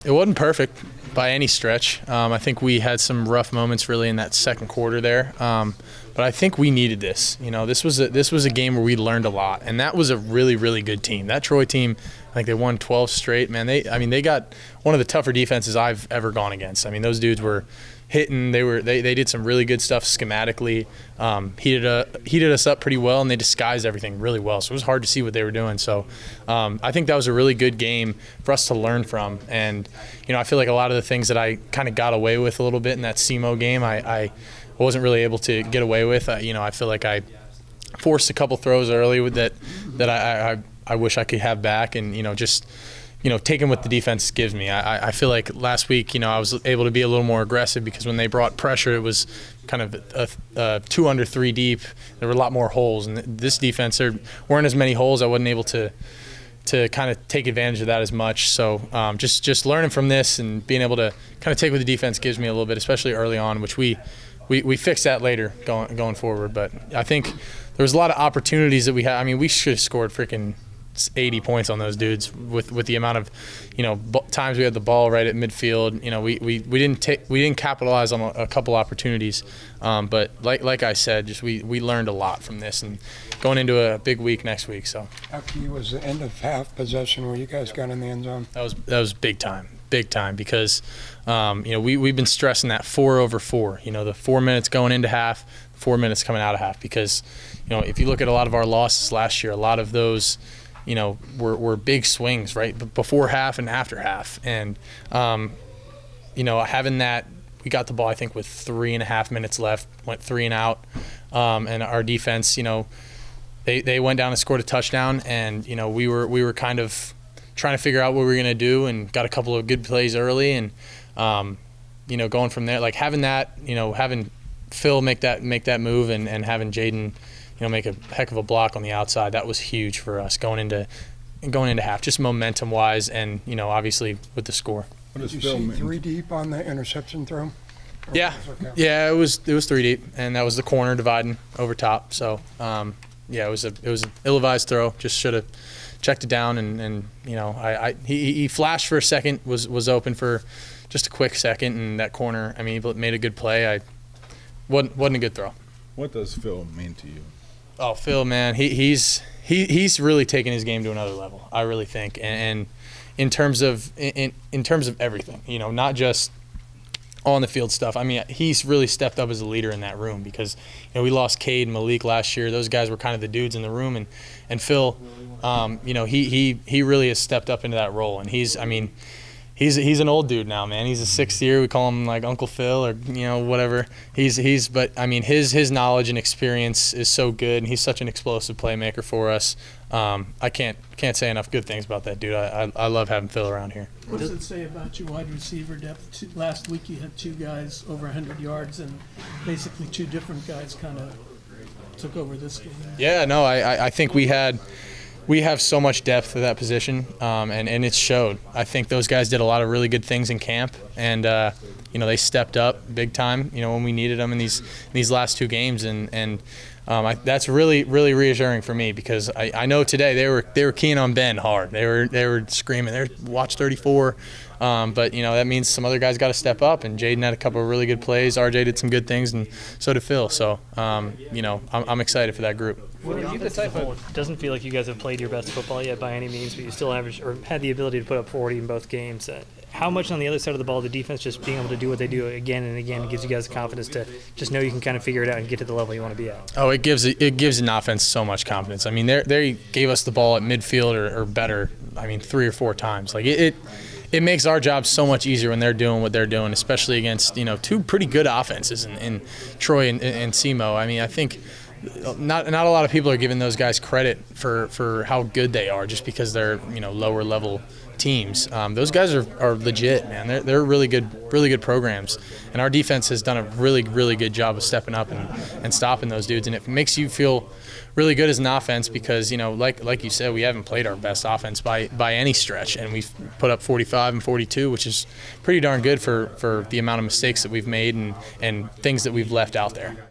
It wasn't perfect by any stretch. I think we had some rough moments really in that second quarter there. But I think we needed this. You know, this was a game where we learned a lot, and that was a really, really good team. That Troy team, I think they won 12 straight. Man, they got one of the tougher defenses I've ever gone against. I mean, those dudes were hitting. They did some really good stuff schematically. Heated us up pretty well, and they disguised everything really well. So it was hard to see what they were doing. So I think that was a really good game for us to learn from. And you know, I feel like a lot of the things that I kind of got away with a little bit in that SEMO game, I wasn't really able to get away with. You know, I feel like I forced a couple throws early with that I wish I could have back, and you know, just taking what the defense gives me. I feel like last week, I was able to be a little more aggressive because when they brought pressure, it was kind of a 2 under 3 deep. There were a lot more holes, and this defense, there weren't as many holes. I wasn't able to kind of take advantage of that as much. So just learning from this and being able to kind of take what the defense gives me a little bit, especially early on, which we fixed that later going forward. But I think there was a lot of opportunities that we had. I mean, we should have scored freaking 80 points on those dudes with the amount of times we had the ball right at midfield. We didn't capitalize on a couple opportunities, but like I said, just we learned a lot from this and going into a big week next week. So after you was the end of half possession where you guys got in the end zone. That was big time because we've been stressing that 4 over 4. The 4 minutes going into half, 4 minutes coming out of half, because if you look at a lot of our losses last year, a lot of those were big swings right before half and after half. And having that, we got the ball I think with 3.5 minutes left, went 3 and out, and our defense, they went down and scored a touchdown, and we were kind of trying to figure out what we were going to do, and got a couple of good plays early, and going from there, like having that, having Phil make that move, and having Jaden make a heck of a block on the outside. That was huge for us going into half, just momentum wise, and obviously with the score. Did you see 3 deep on the interception throw? Yeah, it was 3 deep, and that was the corner dividing over top. So it was an ill-advised throw. Just should have checked it down, and he flashed for a second, was open for just a quick second, and that corner, I mean, he made a good play. Wasn't a good throw. What does Phil mean to you? Oh, Phil, man, he's really taken his game to another level. I really think, and in terms of everything, not just on the field stuff. I mean, he's really stepped up as a leader in that room, because we lost Cade and Malik last year. Those guys were kind of the dudes in the room, and Phil, he really has stepped up into that role, and he's an old dude now, man. He's a 6th year. We call him like Uncle Phil, or whatever. But I mean, his knowledge and experience is so good, and he's such an explosive playmaker for us. I can't say enough good things about that dude. I love having Phil around here. What does it say about your wide receiver depth? Last week you had 2 guys over 100 yards, and basically 2 different guys kind of took over this game. Yeah, no, I think we have so much depth at that position, and it showed. I think those guys did a lot of really good things in camp, and they stepped up big time. When we needed them in these last 2 games, and that's really, really reassuring for me, because I know today they were keen on Ben hard. They were screaming, "They're watch 34." But that means some other guys got to step up, and Jaden had a couple of really good plays. RJ did some good things, and so did Phil. So I'm excited for that group. Well, you the type of, it doesn't feel like you guys have played your best football yet by any means, but you still averaged or had the ability to put up 40 in both games. How much on the other side of the ball, the defense just being able to do what they do again and again gives you guys confidence to just know you can kind of figure it out and get to the level you want to be at? Oh, it gives an offense so much confidence. I mean, they gave us the ball at midfield or better, 3 or 4 times. Like it makes our job so much easier when they're doing what they're doing, especially against 2 pretty good offenses in Troy and SEMO. I mean, I think not a lot of people are giving those guys credit for how good they are, just because they're lower level teams. Those guys are legit, man. They're really good programs, and our defense has done a really, really good job of stepping up and stopping those dudes, and it makes you feel really good as an offense, because like you said, we haven't played our best offense by any stretch, and we've put up 45 and 42, which is pretty darn good for the amount of mistakes that we've made and things that we've left out there.